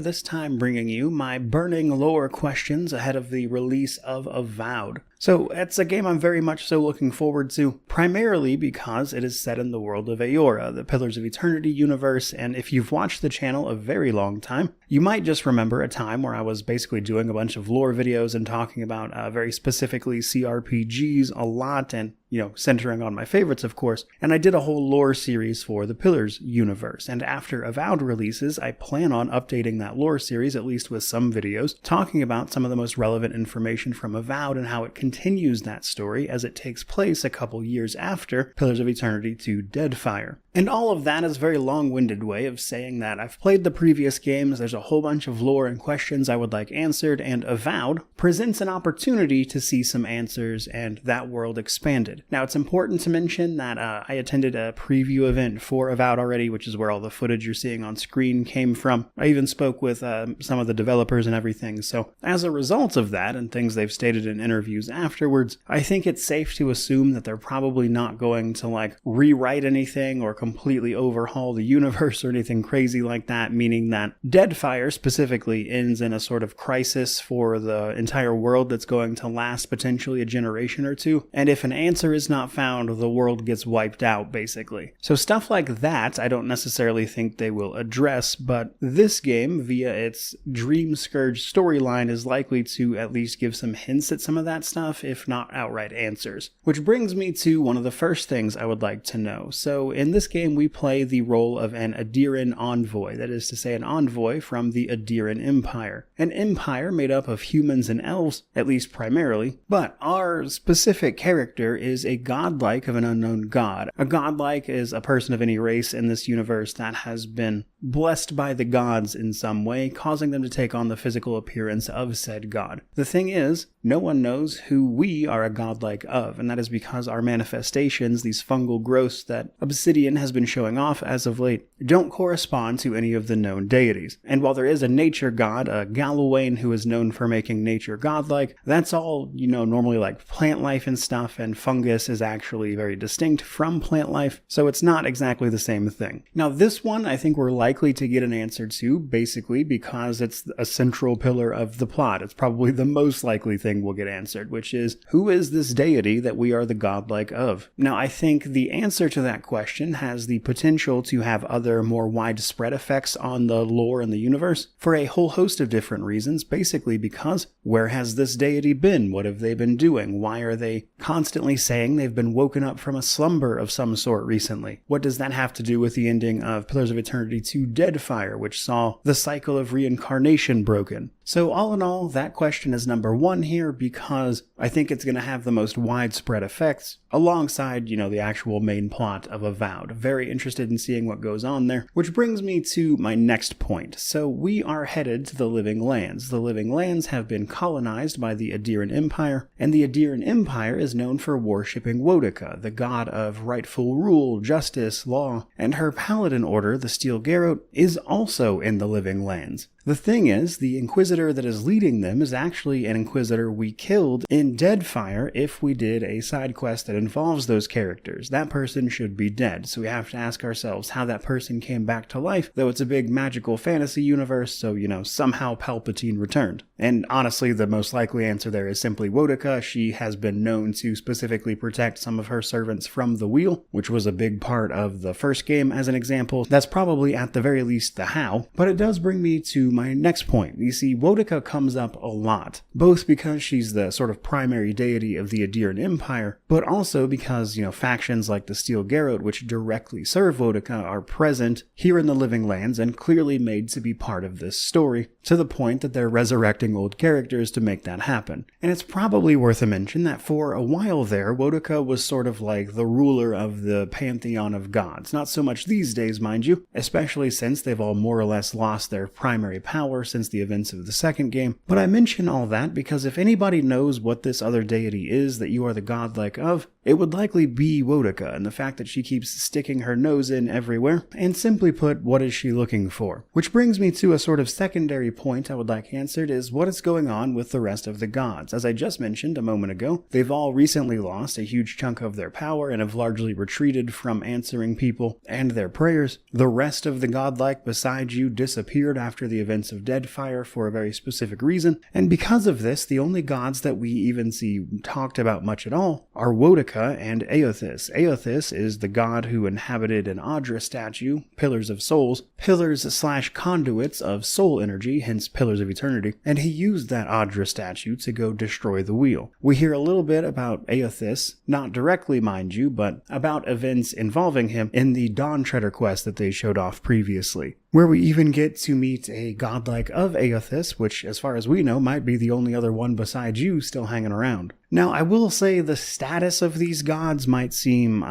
This time bringing you my burning lore questions ahead of the release of Avowed. So it's a game I'm very much so looking forward to, primarily because it is set in the world of Eora, the Pillars of Eternity universe, and if you've watched the channel a very long time, you might just remember a time where I was basically doing a bunch of lore videos and talking about very specifically CRPGs a lot, and centering on my favorites, of course, and I did a whole lore series for the Pillars universe, and after Avowed releases, I plan on updating that lore series, at least with some videos, talking about some of the most relevant information from Avowed and how it continues that story as it takes place a couple years after Pillars of Eternity to Deadfire. And all of that is a very long-winded way of saying that I've played the previous games, there's a whole bunch of lore and questions I would like answered, and Avowed presents an opportunity to see some answers and that world expanded. Now, it's important to mention that I attended a preview event for Avowed already, which is where all the footage you're seeing on screen came from. I even spoke with some of the developers and everything, so as a result of that, and things they've stated in interviews afterwards, I think it's safe to assume that they're probably not going to, rewrite anything or completely overhaul the universe or anything crazy like that, meaning that Deadfire specifically ends in a sort of crisis for the entire world that's going to last potentially a generation or two, and if an answer is not found, the world gets wiped out, basically. So stuff like that, I don't necessarily think they will address, but this game, via its Dream Scourge storyline, is likely to at least give some hints at some of that stuff, if not outright answers. Which brings me to one of the first things I would like to know. So in this game, we play the role of an Adiran envoy, that is to say an envoy from the Adiran Empire. An empire made up of humans and elves, at least primarily, but our specific character is a godlike of an unknown god. A godlike is a person of any race in this universe that has been blessed by the gods in some way, causing them to take on the physical appearance of said god. The thing is, no one knows who we are a godlike of, and that is because our manifestations, these fungal growths that Obsidian has been showing off as of late, don't correspond to any of the known deities. And while there is a nature god, a Gallowayne who is known for making nature godlike, that's all, normally like plant life and stuff, and fungus is actually very distinct from plant life, so it's not exactly the same thing. Now this one, I think we're likely to get an answer to, basically because it's a central pillar of the plot. It's probably the most likely thing we'll get answered, which is, who is this deity that we are the godlike of? Now, I think the answer to that question has the potential to have other more widespread effects on the lore and the universe for a whole host of different reasons, basically because where has this deity been? What have they been doing? Why are they constantly saying they've been woken up from a slumber of some sort recently? What does that have to do with the ending of Pillars of Eternity to Deadfire, which saw the cycle of reincarnation broken? So all in all, that question is number one here because I think it's going to have the most widespread effects alongside, the actual main plot of Avowed. Very interested in seeing what goes on there, which brings me to my next point. So we are headed to the Living Lands. The Living Lands have been colonized by the Adiran Empire, and the Adiran Empire is known for worshipping Wodika, the god of rightful rule, justice, law, and her paladin order, the Steel Garrote, is also in the Living Lands. The thing is, the Inquisitor that is leading them is actually an Inquisitor we killed in Deadfire if we did a side quest that involves those characters. That person should be dead, so we have to ask ourselves how that person came back to life, though it's a big magical fantasy universe, so, somehow Palpatine returned. And honestly, the most likely answer there is simply Wodika. She has been known to specifically protect some of her servants from the wheel, which was a big part of the first game as an example. That's probably at the very least the how, but it does bring me to my next point. You see, Wodika comes up a lot, both because she's the sort of primary deity of the Adiran Empire, but also because, factions like the Steel Garrote, which directly serve Wodika, are present here in the Living Lands and clearly made to be part of this story, to the point that they're resurrecting old characters to make that happen. And it's probably worth a mention that for a while there, Wodika was sort of like the ruler of the pantheon of gods. Not so much these days, mind you, especially since they've all more or less lost their primary power since the events of the second game. But I mention all that because if anybody knows what this other deity is that you are the godlike of, it would likely be Wodika, and the fact that she keeps sticking her nose in everywhere, and simply put, what is she looking for? Which brings me to a sort of secondary point I would like answered is, what is going on with the rest of the gods. As I just mentioned a moment ago, they've all recently lost a huge chunk of their power and have largely retreated from answering people and their prayers. The rest of the godlike besides you disappeared after the events of Deadfire for a very specific reason, and because of this, the only gods that we even see talked about much at all are Woedica and Eothas. Eothas is the god who inhabited an Audra statue, pillars of souls, pillars/conduits of soul energy, hence pillars of eternity, and he used that Audra statue to go destroy the wheel. We hear a little bit about Eothas, not directly mind you, but about events involving him in the Dawn Treader quest that they showed off previously, where we even get to meet a godlike of Eothas, which, as far as we know, might be the only other one besides you still hanging around. Now, I will say the status of these gods might seem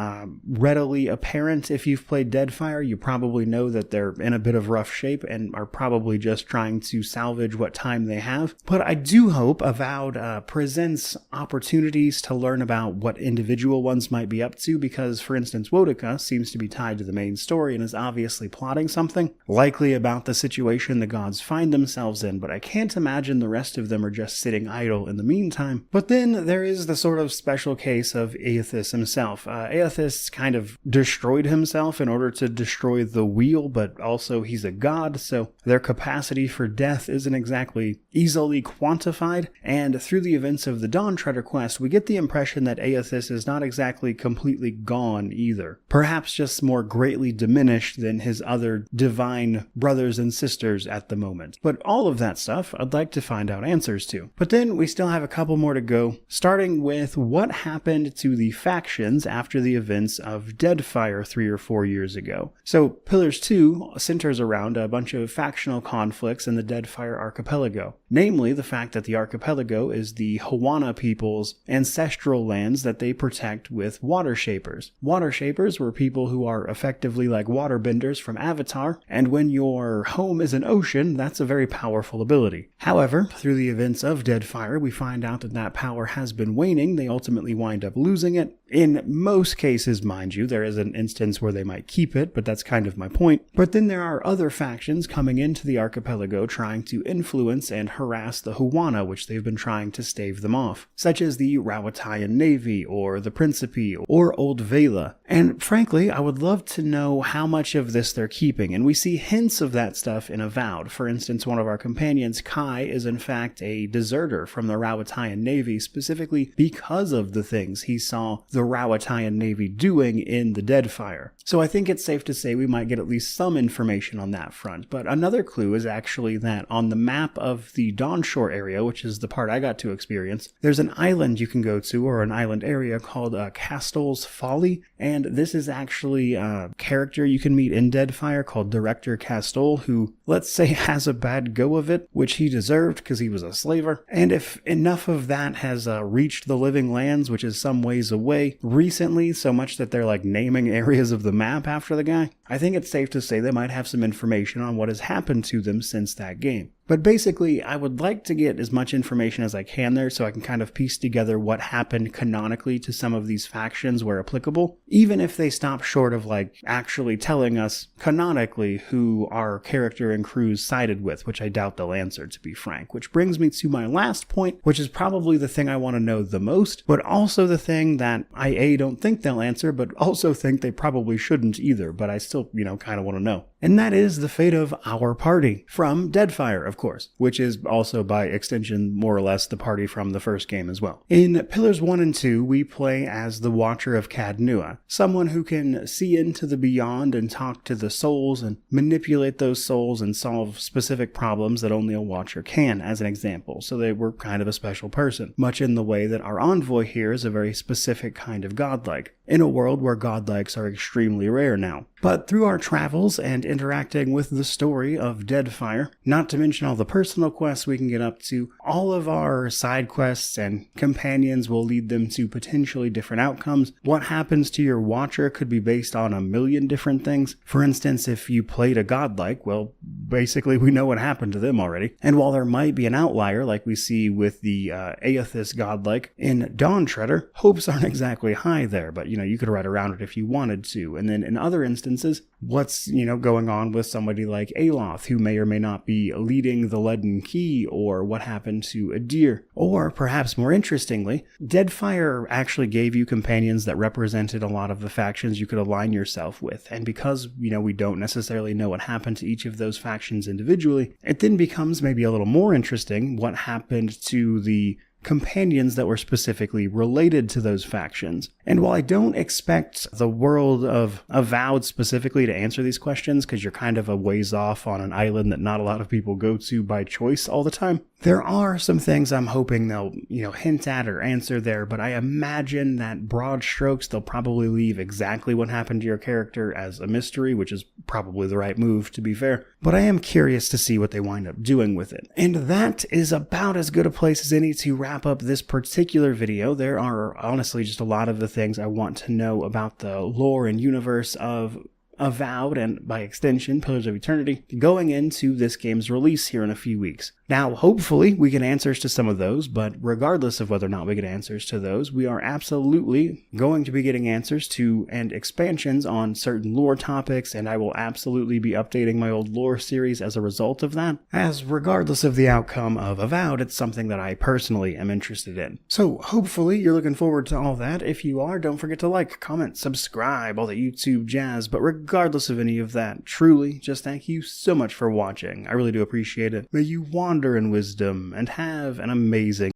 readily apparent if you've played Deadfire. You probably know that they're in a bit of rough shape and are probably just trying to salvage what time they have. But I do hope Avowed presents opportunities to learn about what individual ones might be up to, because, for instance, Woedica seems to be tied to the main story and is obviously plotting something, likely about the situation the gods find themselves in, but I can't imagine the rest of them are just sitting idle in the meantime. But then there is the sort of special case of Eothas himself. Eothas kind of destroyed himself in order to destroy the wheel, but also he's a god, so their capacity for death isn't exactly easily quantified, and through the events of the Dawn Treader quest, we get the impression that Eothas is not exactly completely gone either. Perhaps just more greatly diminished than his other divine brothers and sisters at the moment. But all of that stuff I'd like to find out answers to. But then we still have a couple more to go, starting with what happened to the factions after the events of Deadfire 3 or 4 years ago. So Pillars 2 centers around a bunch of factional conflicts in the Deadfire archipelago, namely the fact that the archipelago is the Huana people's ancestral lands that they protect with water shapers. Water shapers were people who are effectively like waterbenders from Avatar, and when your home is an ocean, that's a very powerful ability. However, through the events of Deadfire, we find out that that power has been waning. They ultimately wind up losing it. In most cases, mind you, there is an instance where they might keep it, but that's kind of my point. But then there are other factions coming into the archipelago trying to influence and harass the Huana, which they've been trying to stave them off, such as the Rawatayan Navy, or the Principe, or Old Vela. And frankly, I would love to know how much of this they're keeping, and we see hints of that stuff in Avowed. For instance, one of our companions, Kai, is in fact a deserter from the Rawatayan Navy, specifically because of the things he saw the Rawatayan Navy doing in the Deadfire. So I think it's safe to say we might get at least some information on that front. But another clue is actually that on the map of the Dawnshore area, which is the part I got to experience, there's an island you can go to, or an island area called Castell's Folly, and this is actually a character you can meet in Deadfire called Director Castell, who, let's say, has a bad go of it, which he deserved because he was a slaver. And if enough of that has reached the Living Lands, which is some ways away, recently, so much that they're like naming areas of the map after the guy, I think it's safe to say they might have some information on what has happened to them since that game. But basically, I would like to get as much information as I can there so I can kind of piece together what happened canonically to some of these factions where applicable, even if they stop short of like actually telling us canonically who our character and crews sided with, which I doubt they'll answer, to be frank. Which brings me to my last point, which is probably the thing I want to know the most, but also the thing that I don't think they'll answer, but also think they probably shouldn't either, but I still, kind of want to know. And that is the fate of our party from Deadfire, of course, which is also by extension more or less the party from the first game as well. In Pillars 1 and 2, we play as the Watcher of Cadnua, someone who can see into the beyond and talk to the souls and manipulate those souls and solve specific problems that only a Watcher can, as an example. So they were kind of a special person, much in the way that our envoy here is a very specific kind of godlike, in a world where godlikes are extremely rare now. But through our travels and interacting with the story of Deadfire, not to mention all the personal quests we can get up to, all of our side quests and companions will lead them to potentially different outcomes. What happens to your Watcher could be based on a million different things. For instance, if you played a godlike, well, basically we know what happened to them already. And while there might be an outlier, like we see with the Eothas godlike in Dawn Treader, hopes aren't exactly high there, but you could write around it if you wanted to. And then in other instances, instances. What's, going on with somebody like Aloth, who may or may not be leading the Leaden Key, or what happened to Adir. Or, perhaps more interestingly, Deadfire actually gave you companions that represented a lot of the factions you could align yourself with, and because, we don't necessarily know what happened to each of those factions individually, it then becomes maybe a little more interesting what happened to the companions that were specifically related to those factions. And while I don't expect the world of Avowed specifically to answer these questions, because you're kind of a ways off on an island that not a lot of people go to by choice all the time, there are some things I'm hoping they'll, hint at or answer there, but I imagine that broad strokes they'll probably leave exactly what happened to your character as a mystery, which is probably the right move, to be fair. But I am curious to see what they wind up doing with it. And that is about as good a place as any to wrap up this particular video. There are honestly just a lot of the things I want to know about the lore and universe of Avowed, and by extension, Pillars of Eternity, going into this game's release here in a few weeks. Now, hopefully, we get answers to some of those, but regardless of whether or not we get answers to those, we are absolutely going to be getting answers to and expansions on certain lore topics, and I will absolutely be updating my old lore series as a result of that, as regardless of the outcome of Avowed, it's something that I personally am interested in. So, hopefully, you're looking forward to all that. If you are, don't forget to like, comment, subscribe, all the YouTube jazz, but regardless of any of that, truly, just thank you so much for watching. I really do appreciate it. May you wander in wisdom and have an amazing